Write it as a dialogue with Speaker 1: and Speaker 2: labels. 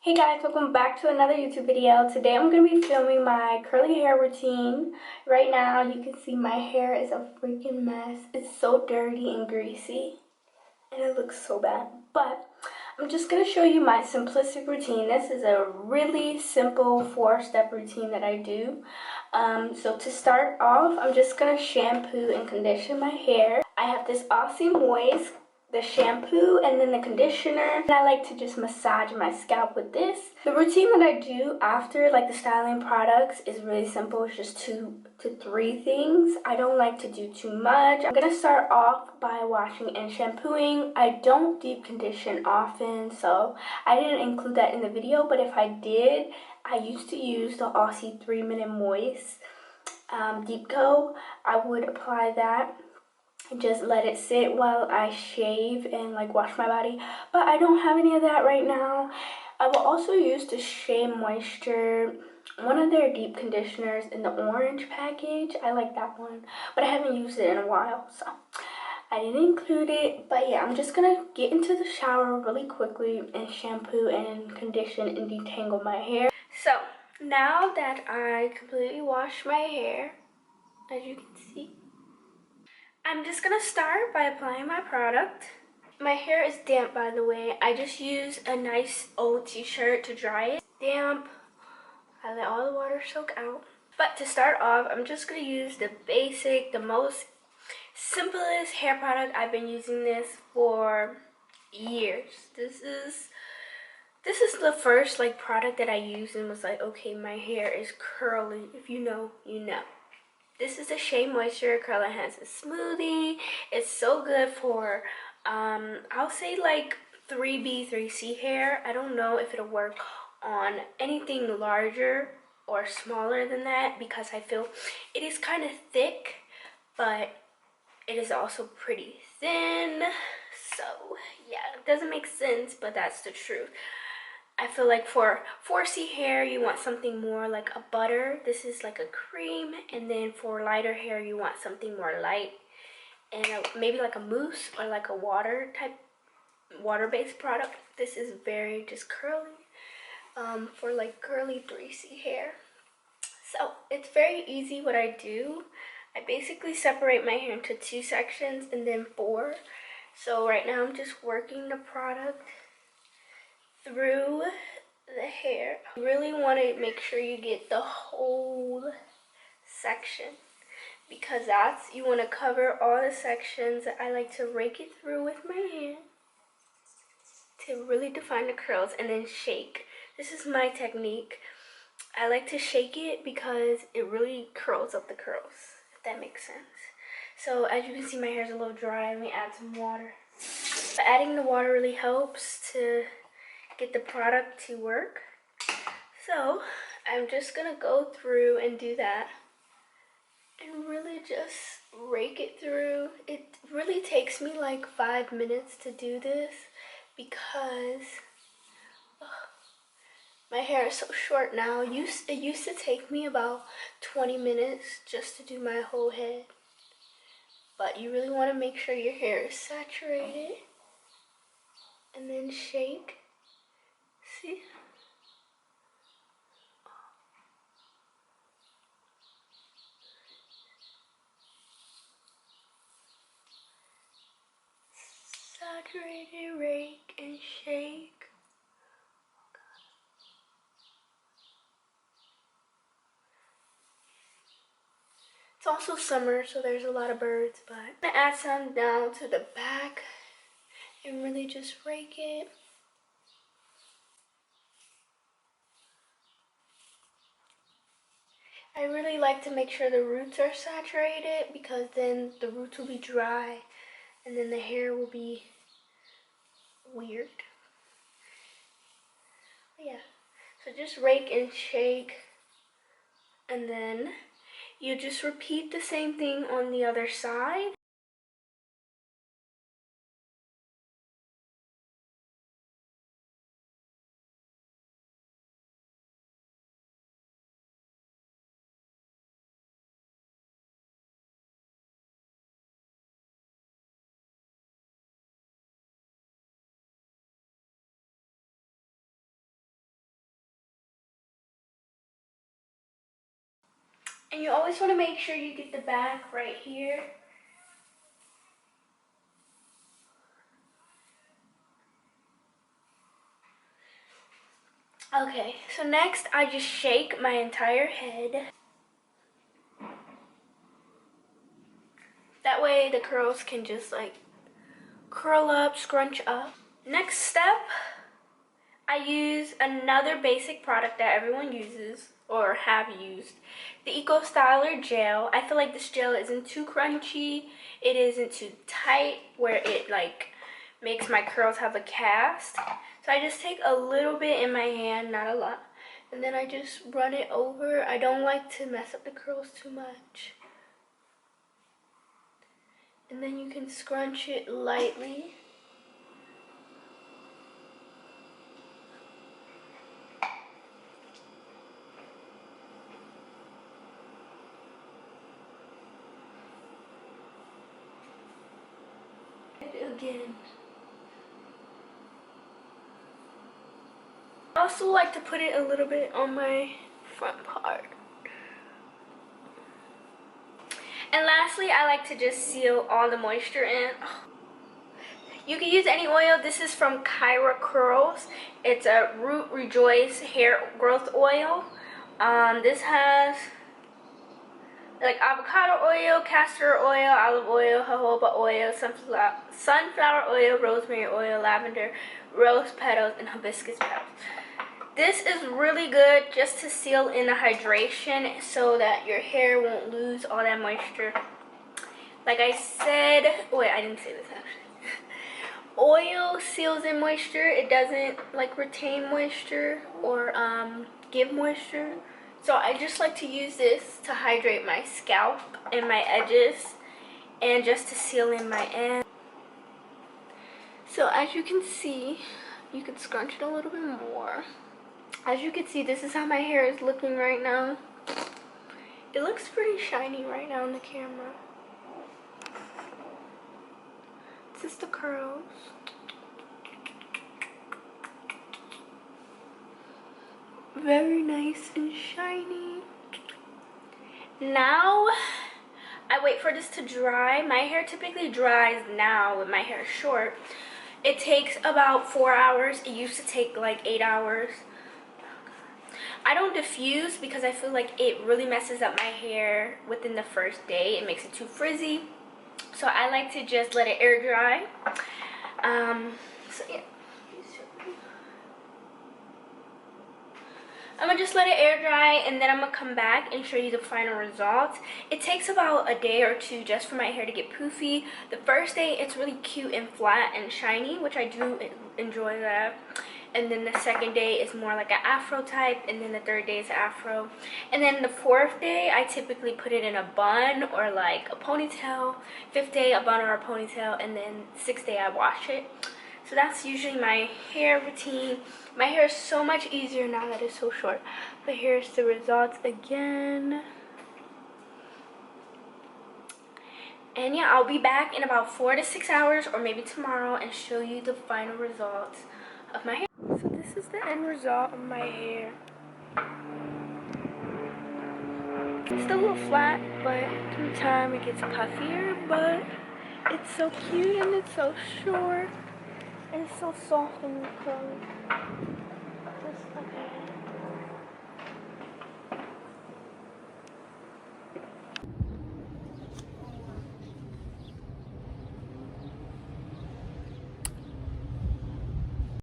Speaker 1: Hey guys, welcome back to another YouTube video. Today I'm going to be filming my curly hair routine. Right now you can see my hair is a freaking mess. It's so dirty and greasy and it looks so bad. But I'm just going to show you my simplistic routine. This is a really simple 4-step routine that I do. So to start off, I'm just going to shampoo and condition my hair. I have this Aussie Moist, the shampoo, and then the conditioner, and I like to just massage my scalp with this. The routine that I do after like the styling products is really simple. It's just 2 to 3 things. I don't like to do too much. I'm gonna start off by washing and shampooing. I don't deep condition often, so I didn't include that in the video, but if I did, I used to use the Aussie 3-minute moist deep go. I would apply that and just let it sit while I shave and like wash my body, but I don't have any of that right now. I will also use the Shea Moisture, one of their deep conditioners in the orange package. I like that one, but I haven't used it in a while, so I didn't include it. But yeah, I'm just gonna get into the shower really quickly and shampoo and condition and detangle my hair. So now that I completely washed my hair, as you can see, I'm just gonna start by applying my product. My hair is damp, by the way. I just use a nice old t-shirt to dry it. Damp. I let all the water soak out. But to start off, I'm just gonna use the basic, the most simplest hair product. I've been using this for years. This is the first like product that I used and was like, okay, my hair is curly. If you know, you know. This is a Shea Moisture Curl Enhancer Smoothie. It's so good for, I'll say like 3B, 3C hair. I don't know if it'll work on anything larger or smaller than that because I feel it is kind of thick, but it is also pretty thin. So yeah, it doesn't make sense, but that's the truth. I feel like for 4C hair, you want something more like a butter. This is like a cream. And then for lighter hair, you want something more light. And maybe like a mousse or like a water-based product. This is very just curly for like curly 3C hair. So it's very easy what I do. I basically separate my hair into 2 sections and then 4. So right now I'm just working the product through the hair. You really want to make sure you get the whole section because you want to cover all the sections. I like to rake it through with my hand to really define the curls and then shake. This is my technique. I like to shake it because it really curls up the curls, if that makes sense. So as you can see, my hair is a little dry. Let me add some water. But adding the water really helps to get the product to work. So I'm just gonna go through and do that and really just rake it through. It really takes me like 5 minutes to do this because my hair is so short now. It used to take me about 20 minutes just to do my whole head. But you really want to make sure your hair is saturated and then shake. See? Saturated, rake, and shake. It's also summer, so there's a lot of birds, but I'm gonna add some down to the back and really just rake it. I really like to make sure the roots are saturated because then the roots will be dry and then the hair will be weird. But yeah, so just rake and shake, and then you just repeat the same thing on the other side. And you always want to make sure you get the back right here. Okay, so next I just shake my entire head. That way the curls can just like curl up, scrunch up. Next step, I use another basic product that everyone uses or have used, the Eco Styler gel. I feel like this gel isn't too crunchy, it isn't too tight where it like makes my curls have a cast. So I just take a little bit in my hand, not a lot, and then I just run it over. I don't like to mess up the curls too much. And then you can scrunch it lightly. Again. I also like to put it a little bit on my front part. And lastly, I like to just seal all the moisture in. You can use any oil. This is from Kyra Curls. It's a Root Rejoice hair growth oil. This has like avocado oil, castor oil, olive oil, jojoba oil, sunflower oil, rosemary oil, lavender, rose petals, and hibiscus petals. This is really good just to seal in the hydration so that your hair won't lose all that moisture. Like I said, wait, I didn't say this actually. Oil seals in moisture. It doesn't like retain moisture or give moisture. So I just like to use this to hydrate my scalp and my edges and just to seal in my ends. So as you can see, you can scrunch it a little bit more. As you can see, this is how my hair is looking right now. It looks pretty shiny right now in the camera. This is the curls. Very nice and shiny. Now, I wait for this to dry. My hair typically dries now with my hair short. It takes about 4 hours. It used to take like 8 hours. I don't diffuse because I feel like it really messes up my hair within the first day. It makes it too frizzy. So I like to just let it air dry. So yeah. I'm gonna just let it air dry and then I'm gonna come back and show you the final results. It takes about a day or two just for my hair to get poofy. The first day it's really cute and flat and shiny, which I do enjoy that. And then the second day is more like an afro type, and then the third day is afro. And then the fourth day I typically put it in a bun or like a ponytail. Fifth day a bun or a ponytail, and then sixth day I wash it. So that's usually my hair routine. My hair is so much easier now that it's so short. But here's the results again. And yeah, I'll be back in about 4 to 6 hours or maybe tomorrow and show you the final results of my hair. So this is the end result of my hair. It's still a little flat, but through time it gets puffier, but it's so cute and it's so short. And it's so soft and curly.